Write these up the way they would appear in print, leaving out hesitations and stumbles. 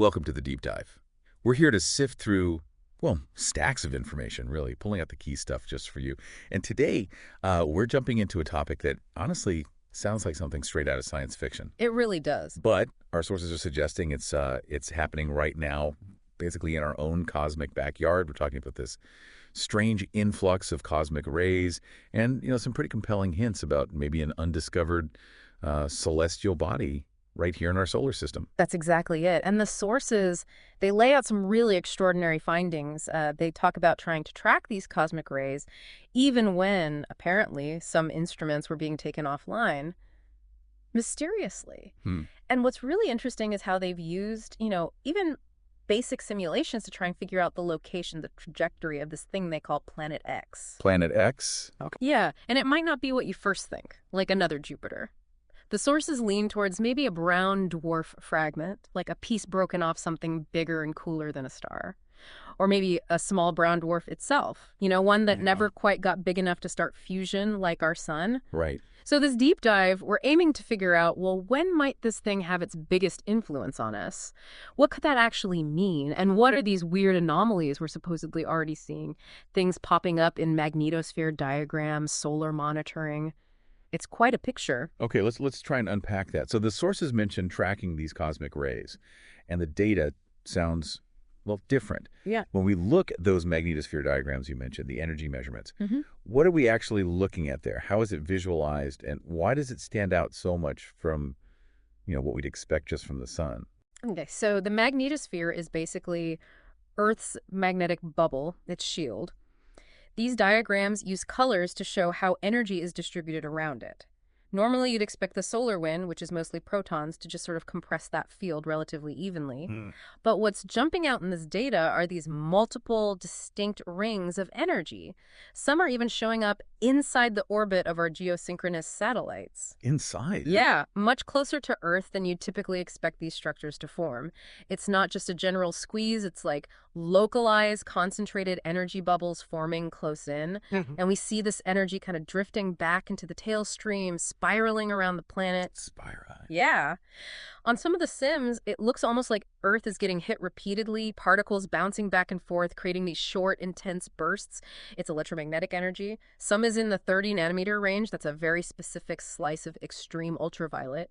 Welcome to the deep dive. We're here to sift through, well, stacks of information, really, pulling out the key stuff just for you. And today, we're jumping into a topic that honestly sounds like something straight out of science fiction. It really does. But our sources are suggesting it's happening right now, basically in our own cosmic backyard. We're talking about this strange influx of cosmic rays and, some pretty compelling hints about maybe an undiscovered celestial body right here in our solar system. That's exactly it. And the sources, they lay out some really extraordinary findings. They talk about trying to track these cosmic rays, even when, apparently, some instruments were being taken offline, mysteriously. And what's really interesting is how they've used, even basic simulations to try and figure out the location, the trajectory of this thing they call Planet X. Planet X? Okay. Yeah, and it might not be what you first think, like another Jupiter. The sources lean towards maybe a brown dwarf fragment, like a piece broken off something bigger and cooler than a star. Or maybe a small brown dwarf itself, one that never quite got big enough to start fusion like our sun. Right. So this deep dive, we're aiming to figure out, well, when might this thing have its biggest influence on us? What could that actually mean? And what are these weird anomalies we're supposedly already seeing? Things popping up in magnetosphere diagrams, solar monitoring. It's quite a picture. Okay, let's try and unpack that. So the sources mentioned tracking these cosmic rays, and the data sounds, well, different. Yeah. When we look at those magnetosphere diagrams you mentioned, the energy measurements, what are we actually looking at there? How is it visualized, and why does it stand out so much from, what we'd expect just from the sun? Okay, so the magnetosphere is basically Earth's magnetic bubble, its shield. These diagrams use colors to show how energy is distributed around it. Normally, you'd expect the solar wind, which is mostly protons, to just sort of compress that field relatively evenly. But what's jumping out in this data are these multiple distinct rings of energy. Some are even showing up inside the orbit of our geosynchronous satellites. Inside? Yeah, much closer to Earth than you'd typically expect these structures to form. It's not just a general squeeze, it's like localized, concentrated energy bubbles forming close in. And we see this energy kind of drifting back into the tailstream, spiraling around the planet. Spiraling. Yeah. On some of the sims, it looks almost like Earth is getting hit repeatedly, particles bouncing back and forth, creating these short, intense bursts. It's electromagnetic energy. Some is in the 30 nanometer range. That's a very specific slice of extreme ultraviolet.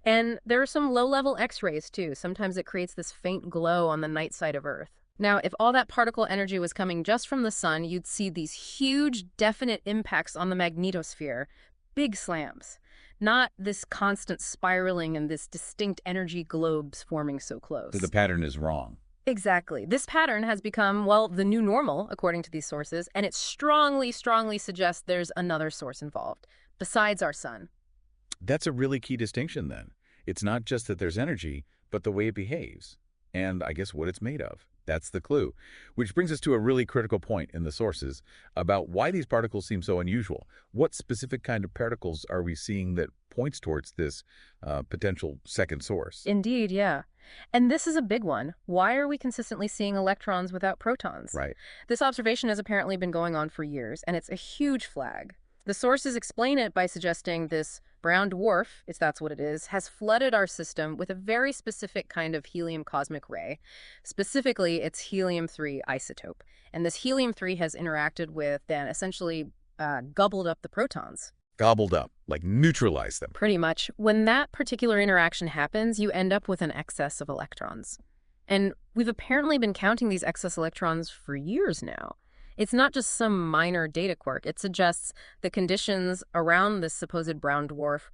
And there are some low-level X-rays, too. Sometimes it creates this faint glow on the night side of Earth. Now, if all that particle energy was coming just from the sun, you'd see these huge, definite impacts on the magnetosphere. Big slams. Not this constant spiraling and this distinct energy globes forming so close. So the pattern is wrong. Exactly. This pattern has become, well, the new normal, according to these sources, and it strongly, strongly suggests there's another source involved, besides our sun. That's a really key distinction, then. It's not just that there's energy, but the way it behaves, and I guess what it's made of. That's the clue. Which brings us to a really critical point in the sources about why these particles seem so unusual. What specific kind of particles are we seeing that points towards this potential second source? Indeed, yeah. And this is a big one. Why are we consistently seeing electrons without protons? Right. This observation has apparently been going on for years, and it's a huge flag. The sources explain it by suggesting this brown dwarf, if that's what it is, has flooded our system with a very specific kind of helium cosmic ray. Specifically, it's helium-3 isotope. And this helium-3 has interacted with and essentially gobbled up the protons. Gobbled up, like neutralized them. Pretty much. When that particular interaction happens, you end up with an excess of electrons. And we've apparently been counting these excess electrons for years now. It's not just some minor data quirk. It suggests the conditions around this supposed brown dwarf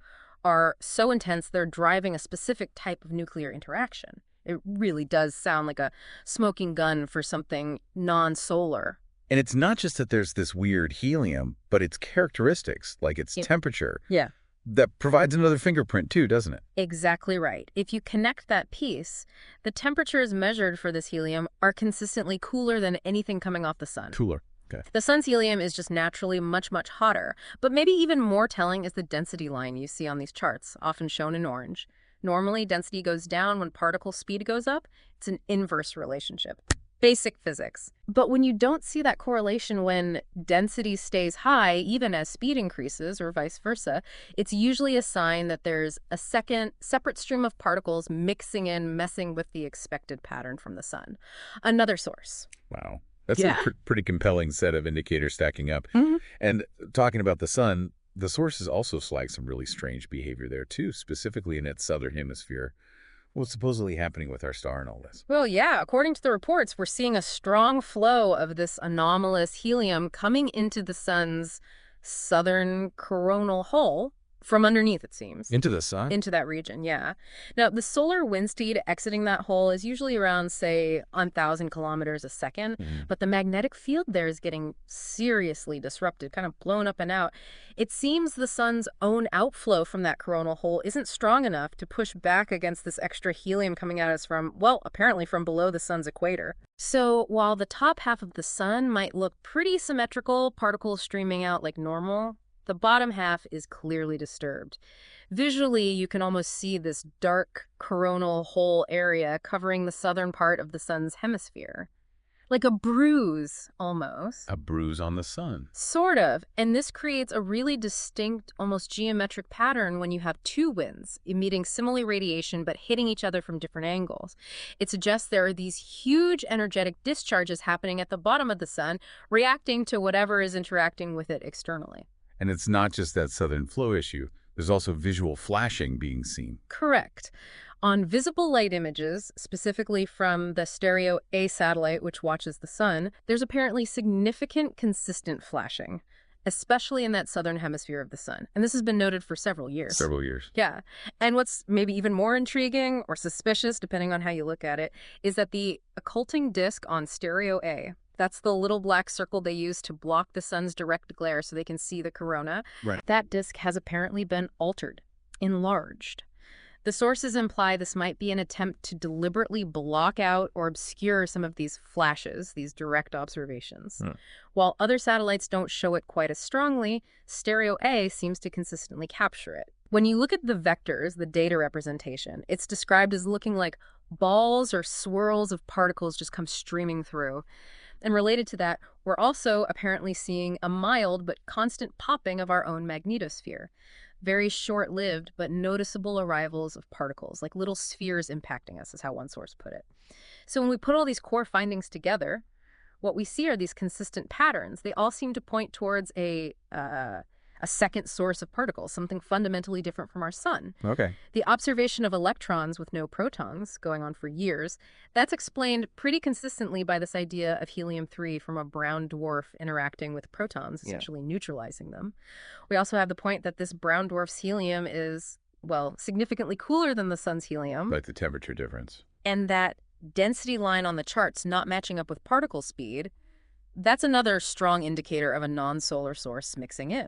are so intense they're driving a specific type of nuclear interaction. It really does sound like a smoking gun for something non-solar. And it's not just that there's this weird helium, but its characteristics, like its temperature. Yeah. That provides another fingerprint too, doesn't it? Exactly right. If you connect that piece, the temperatures measured for this helium are consistently cooler than anything coming off the sun. Cooler. Okay. The sun's helium is just naturally much, much hotter. But maybe even more telling is the density line you see on these charts, often shown in orange. Normally, density goes down when particle speed goes up. It's an inverse relationship. Basic physics. But when you don't see that correlation when density stays high, even as speed increases or vice versa, it's usually a sign that there's a second separate stream of particles mixing in, messing with the expected pattern from the sun. Another source. Wow. That's a Yeah. pretty compelling set of indicators stacking up. Mhm. And talking about the sun, the sources also flag some really strange behavior there too, specifically in its southern hemisphere. What's supposedly happening with our star and all this? Well, yeah, according to the reports, we're seeing a strong flow of this anomalous helium coming into the sun's southern coronal hole from underneath, it seems. Into the sun? Into that region, yeah. Now, the solar wind speed exiting that hole is usually around, say, 1,000 kilometers a second, Mhm. but the magnetic field there is getting seriously disrupted, kind of blown up and out. It seems the sun's own outflow from that coronal hole isn't strong enough to push back against this extra helium coming at us from, well, apparently from below the sun's equator. So while the top half of the sun might look pretty symmetrical, particles streaming out like normal, the bottom half is clearly disturbed. Visually, you can almost see this dark coronal hole area covering the southern part of the sun's hemisphere. Like a bruise, almost. A bruise on the sun. Sort of. And this creates a really distinct, almost geometric pattern when you have two winds emitting similar radiation but hitting each other from different angles. It suggests there are these huge energetic discharges happening at the bottom of the sun, reacting to whatever is interacting with it externally. And it's not just that southern flow issue. There's also visual flashing being seen. Correct. On visible light images, specifically from the Stereo A satellite, which watches the sun, there's apparently significant consistent flashing, especially in that southern hemisphere of the sun. And this has been noted for several years. Several years. Yeah. And what's maybe even more intriguing or suspicious, depending on how you look at it, is that the occulting disk on Stereo A, that's the little black circle they use to block the sun's direct glare so they can see the corona. Right. That disk has apparently been altered, enlarged. The sources imply this might be an attempt to deliberately block out or obscure some of these flashes, these direct observations. While other satellites don't show it quite as strongly, Stereo A seems to consistently capture it. When you look at the vectors, the data representation, it's described as looking like balls or swirls of particles just come streaming through. And related to that, we're also apparently seeing a mild but constant popping of our own magnetosphere. Very short-lived but noticeable arrivals of particles, like little spheres impacting us, is how one source put it. So when we put all these core findings together, what we see are these consistent patterns. They all seem to point towards a second source of particles, something fundamentally different from our sun. Okay. The observation of electrons with no protons, going on for years, that's explained pretty consistently by this idea of helium-3 from a brown dwarf interacting with protons, essentially neutralizing them. We also have the point that this brown dwarf's helium is, well, significantly cooler than the sun's helium. Like the temperature difference. And that density line on the charts not matching up with particle speed, that's another strong indicator of a non-solar source mixing in.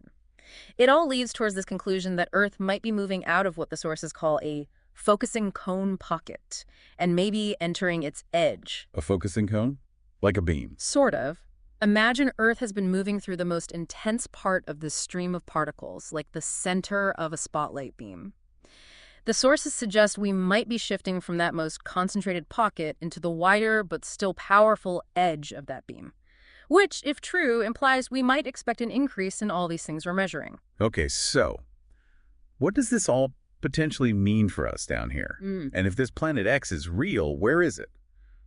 It all leads towards this conclusion that Earth might be moving out of what the sources call a focusing cone pocket and maybe entering its edge. A focusing cone? Like a beam. Sort of. Imagine Earth has been moving through the most intense part of this stream of particles, like the center of a spotlight beam. The sources suggest we might be shifting from that most concentrated pocket into the wider but still powerful edge of that beam. Which, if true, implies we might expect an increase in all these things we're measuring. Okay, so what does this all potentially mean for us down here? And if this planet X is real, where is it?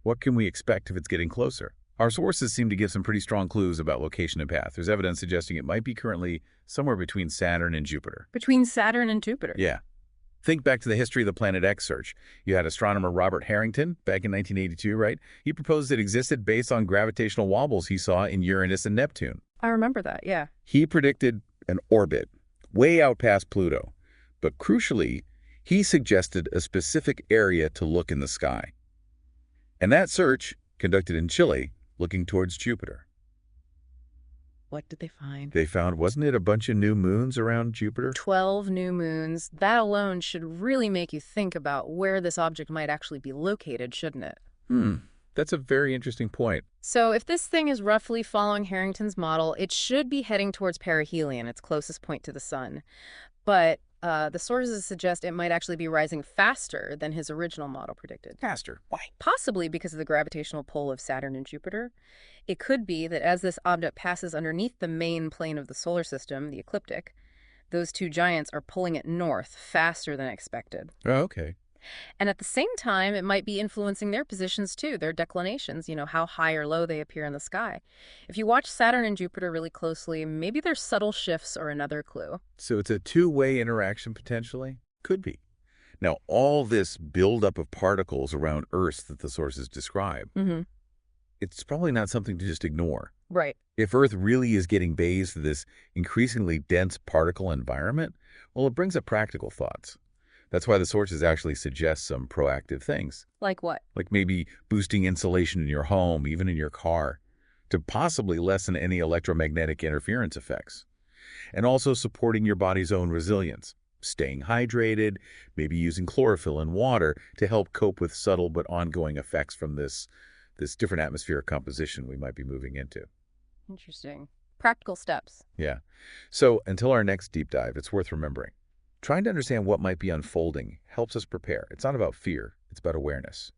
What can we expect if it's getting closer? Our sources seem to give some pretty strong clues about location and path. There's evidence suggesting it might be currently somewhere between Saturn and Jupiter. Between Saturn and Jupiter? Yeah. Think back to the history of the Planet X search. You had astronomer Robert Harrington back in 1982, right? He proposed it existed based on gravitational wobbles he saw in Uranus and Neptune. I remember that, yeah. He predicted an orbit way out past Pluto. But crucially, he suggested a specific area to look in the sky. And that search, conducted in Chile, looking towards Jupiter. What did they find? They found, wasn't it a bunch of new moons around Jupiter? 12 new moons. That alone should really make you think about where this object might actually be located, shouldn't it? That's a very interesting point. So if this thing is roughly following Harrington's model, it should be heading towards perihelion, its closest point to the sun. But The sources suggest it might actually be rising faster than his original model predicted. Faster. Why? Possibly because of the gravitational pull of Saturn and Jupiter. It could be that as this object passes underneath the main plane of the solar system, the ecliptic, those two giants are pulling it north faster than expected. Oh, okay. And at the same time, it might be influencing their positions too, their declinations, how high or low they appear in the sky. If you watch Saturn and Jupiter really closely, maybe there's subtle shifts or another clue. So it's a two-way interaction potentially? Could be. Now, all this buildup of particles around Earth that the sources describe, Mm-hmm. it's probably not something to just ignore. Right. If Earth really is getting bathed in this increasingly dense particle environment, well, it brings up practical thoughts. That's why the sources actually suggest some proactive things, Like what? like maybe boosting insulation in your home, even in your car, to possibly lessen any electromagnetic interference effects. And also supporting your body's own resilience, staying hydrated, maybe using chlorophyll in water to help cope with subtle but ongoing effects from this different atmospheric composition we might be moving into. Interesting. Practical steps. Yeah. So until our next deep dive, it's worth remembering. Trying to understand what might be unfolding helps us prepare. It's not about fear, it's about awareness.